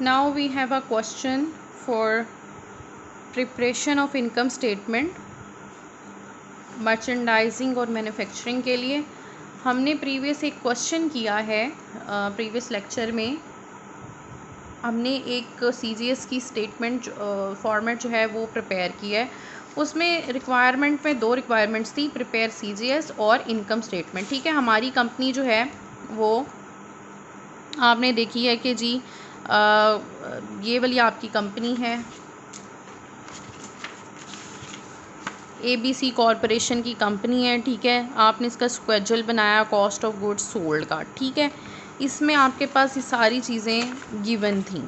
Now we have a question for preparation of income statement merchandising और manufacturing के लिए। हमने प्रीवियस एक क्वेश्चन किया है, प्रीवियस लेक्चर में हमने एक CGS की स्टेटमेंट फॉर्मेट जो है वो प्रिपेयर किया है। उसमें रिक्वायरमेंट में 2 रिक्वायरमेंट्स थी, प्रिपेयर CGS और इनकम स्टेटमेंट। ठीक है, हमारी कंपनी जो है वो आपने देखी है कि जी ये वाली आपकी कंपनी है, ABC कॉरपोरेशन की कंपनी है। ठीक है, आपने इसका स्केड्यूल बनाया कॉस्ट ऑफ गुड्स सोल्ड का। ठीक है, इसमें आपके पास ये सारी चीज़ें गिवन थी,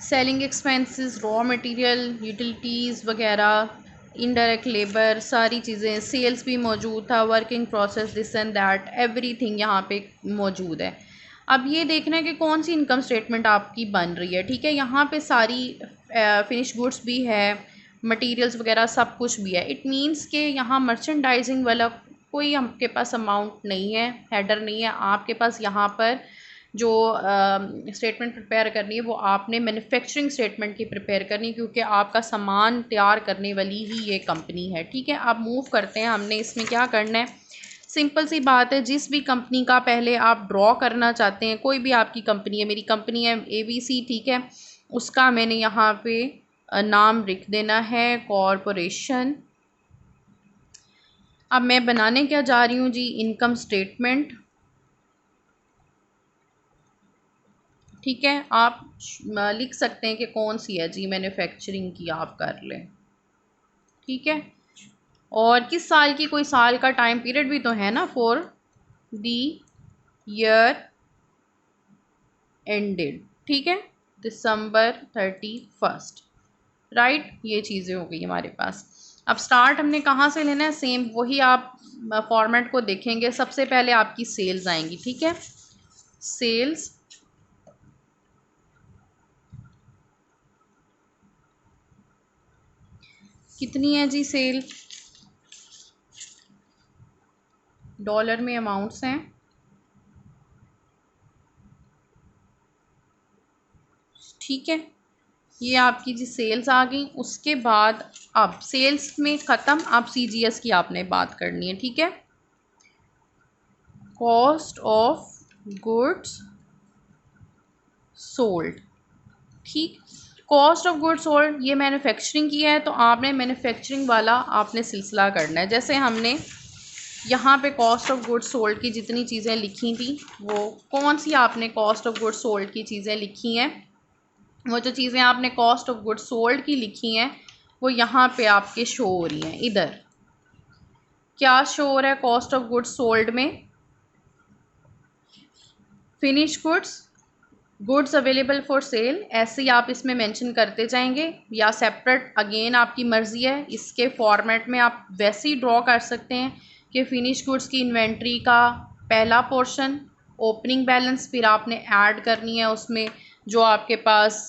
selling expenses, raw material, utilities वगैरह, इनडायरेक्ट लेबर, सारी चीज़ें, सेल्स भी मौजूद था, working process, this and that, everything यहाँ पे मौजूद है। अब ये देखना है कि कौन सी इनकम स्टेटमेंट आपकी बन रही है। ठीक है, यहाँ पे सारी फिनिश गुड्स भी है, मटेरियल्स वगैरह सब कुछ भी है। इट मीन्स कि यहाँ मर्चेंडाइजिंग वाला कोई आपके पास अमाउंट नहीं है, हेडर नहीं है। आपके पास यहाँ पर जो स्टेटमेंट प्रिपेयर करनी है वो आपने मैन्युफैक्चरिंग स्टेटमेंट की प्रिपेयर करनी है, क्योंकि आपका सामान तैयार करने वाली ही ये कंपनी है। ठीक है, अब मूव करते हैं। हमने इसमें क्या करना है, सिंपल सी बात है, जिस भी कंपनी का पहले आप ड्रॉ करना चाहते हैं, कोई भी आपकी कंपनी है, मेरी कंपनी है ABC। ठीक है, उसका मैंने यहाँ पे नाम लिख देना है कॉरपोरेशन। अब मैं बनाने क्या जा रही हूँ जी, इनकम स्टेटमेंट। ठीक है, आप लिख सकते हैं कि कौन सी है जी, मैन्युफैक्चरिंग की आप कर लें। ठीक है, और किस साल की, कोई साल का टाइम पीरियड भी तो है ना, फॉर दी ईयर एंडेड। ठीक है, December 31st, राइट। ये चीज़ें हो गई हमारे पास। अब स्टार्ट हमने कहाँ से लेना है, सेम वही आप फॉर्मेट को देखेंगे। सबसे पहले आपकी सेल्स आएंगी। ठीक है, सेल्स कितनी है जी, सेल डॉलर में अमाउंट्स हैं। ठीक है, ये आपकी जी सेल्स आ गई। उसके बाद अब सेल्स में ख़त्म, अब CGS की आपने बात करनी है। ठीक है, कॉस्ट ऑफ गुड्स सोल्ड। ठीक, कॉस्ट ऑफ गुड्स सोल्ड ये मैन्युफैक्चरिंग की है, तो आपने मैन्युफैक्चरिंग वाला आपने सिलसिला करना है। जैसे हमने यहाँ पे कॉस्ट ऑफ गुड्स सोल्ड की जितनी चीज़ें लिखी थी, वो कौन सी आपने कॉस्ट ऑफ गुड्स सोल्ड की चीज़ें लिखी हैं, वो जो चीज़ें आपने कॉस्ट ऑफ गुड्स सोल्ड की लिखी हैं वो यहाँ पे आपके शो हो रही हैं। इधर क्या शो हो रहा है कॉस्ट ऑफ गुड्स सोल्ड में, finish goods, goods available for sale, ऐसे ही आप इसमें मेंशन करते जाएंगे, या सेपरेट अगेन आपकी मर्ज़ी है। इसके फॉर्मेट में आप वैसे ही ड्रॉ कर सकते हैं कि फिनिश गुड्स की इन्वेंट्री का पहला पोर्शन ओपनिंग बैलेंस, फिर आपने ऐड करनी है उसमें जो आपके पास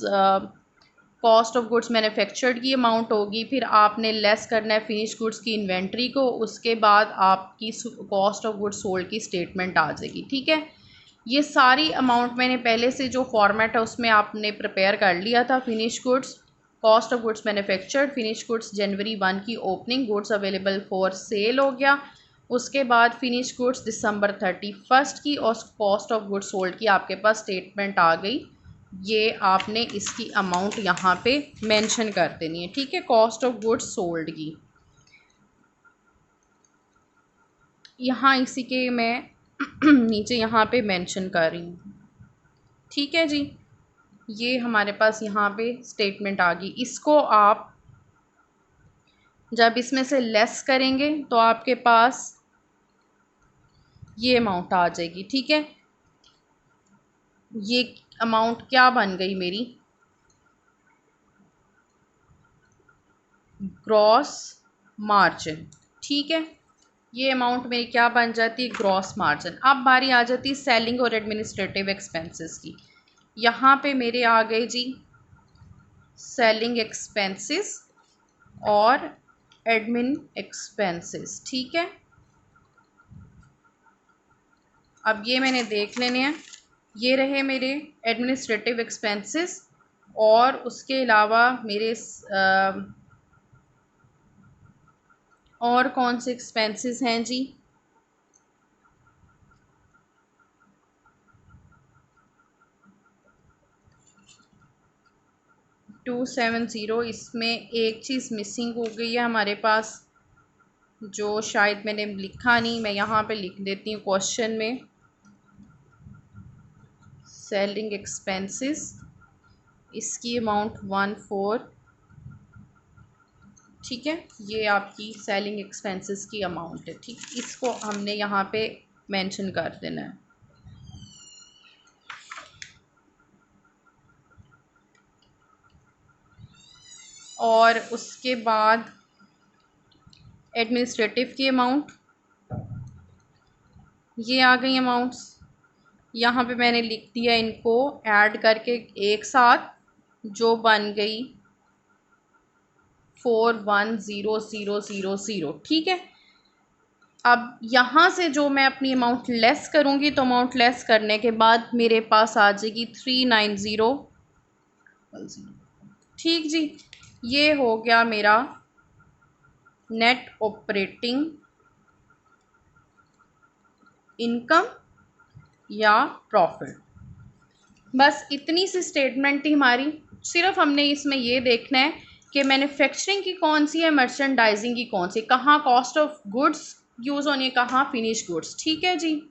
कॉस्ट ऑफ गुड्स मैन्युफैक्चर्ड की अमाउंट होगी, फिर आपने लेस करना है फिनिश गुड्स की इन्वेंट्री को। उसके बाद आपकी कॉस्ट ऑफ गुड्स सोल्ड की स्टेटमेंट आ जाएगी। ठीक है, ये सारी अमाउंट मैंने पहले से जो फॉर्मेट है उसमें आपने प्रिपेयर कर लिया था। Finish goods, cost of goods manufactured, finish goods January 1 की opening, goods available for sale हो गया। उसके बाद फिनिश गुड्स December 31 की और कॉस्ट ऑफ गुड्स सोल्ड की आपके पास स्टेटमेंट आ गई। ये आपने इसकी अमाउंट यहाँ पे मेंशन कर देनी है। ठीक है, कॉस्ट ऑफ गुड्स सोल्ड की यहाँ इसी के मैं नीचे यहाँ पे मेंशन कर रही हूँ। ठीक है जी, ये हमारे पास यहाँ पे स्टेटमेंट आ गई। इसको आप जब इसमें से लेस करेंगे तो आपके पास ये अमाउंट आ जाएगी। ठीक है, ये अमाउंट क्या बन गई मेरी, ग्रॉस मार्जिन। ठीक है, ये अमाउंट मेरी क्या बन जाती है, ग्रॉस मार्जिन। अब बारी आ जाती है सेलिंग और एडमिनिस्ट्रेटिव एक्सपेंसेस की। यहाँ पे मेरे आ गए जी सेलिंग एक्सपेंसेस और एडमिन एक्सपेंसेस। ठीक है, अब ये मैंने देख लेने हैं ये रहे मेरे एडमिनिस्ट्रेटिव एक्सपेंसेस। और उसके अलावा मेरे और कौन से एक्सपेंसेस हैं जी? 270। इसमें एक चीज़ मिसिंग हो गई है हमारे पास, जो शायद मैंने लिखा नहीं, मैं यहाँ पे लिख देती हूँ क्वेश्चन में। सेलिंग एक्सपेंसेस, इसकी अमाउंट 14। ठीक है, ये आपकी सेलिंग एक्सपेंसेस की अमाउंट है। ठीक, इसको हमने यहाँ पे मेंशन कर देना है। और उसके बाद एडमिनिस्ट्रेटिव की अमाउंट, ये आ गई अमाउंट्स। यहाँ पे मैंने लिख दिया इनको ऐड करके एक साथ, जो बन गई 410,000। ठीक है, अब यहाँ से जो मैं अपनी अमाउंट लेस करूँगी, तो अमाउंट लेस करने के बाद मेरे पास आ जाएगी 390। ठीक जी, ये हो गया मेरा नेट ऑपरेटिंग इनकम या प्रॉफिट। बस इतनी सी स्टेटमेंट थी हमारी। सिर्फ हमने इसमें ये देखना है कि मैन्युफैक्चरिंग की कौन सी है, मर्चेंडाइजिंग की कौन सी, कहाँ कॉस्ट ऑफ गुड्स यूज़ होनी है, कहाँ फिनिश गुड्स। ठीक है जी।